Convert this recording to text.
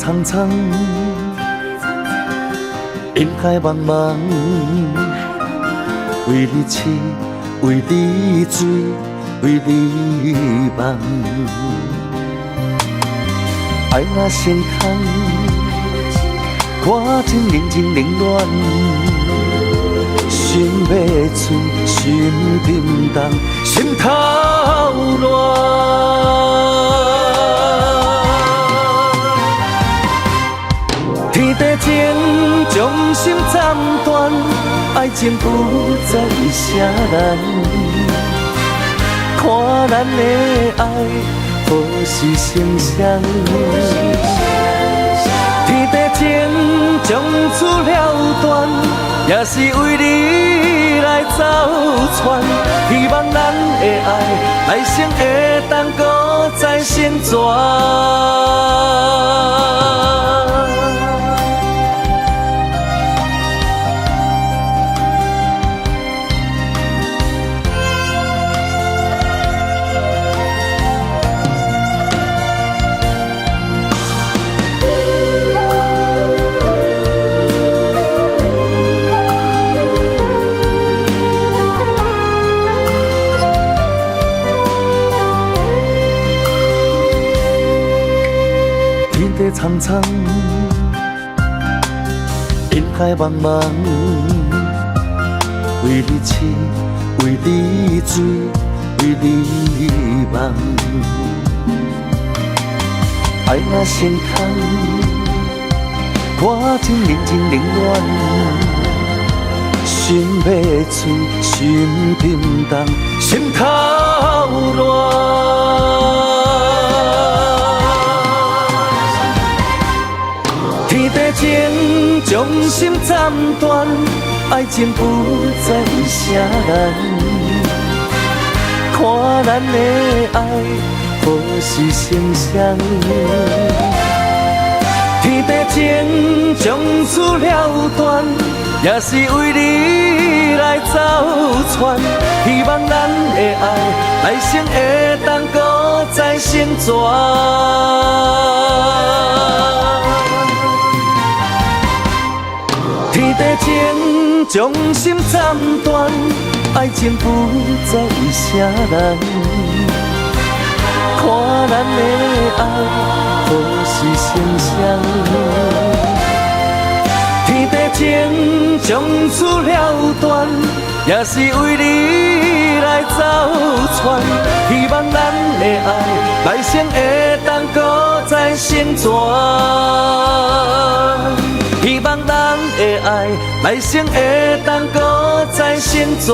苍苍，人海茫茫，为你痴，为你醉，为你梦。爱若成空，看情冷情冷暖，心要醉，心沉重，心头乱。天地情，将心斩断，爱情不再啥人。看咱的爱，何时成双？天地情，将此了断，也是为你来走窜。希望咱的爱，来生会当搁再成全。天地苍苍，人海茫茫，为你痴，为你醉，为你梦。爱若成空，看情冷情冷暖，心要醉，心沉重，心头乱。天地情，将心斩断，爱情不再啥人。看咱的爱，何时成双？天地情，将此了断，也是为你来走窜。希望咱的爱，来生会当搁再成全。天地情，将心斩断，爱情不再啥人。看咱的爱，何时成双？天地情，将此了断，也是为你来走窜。希望咱的爱，来生会当搁再成全。希望咱的爱，来生会当搁再成全。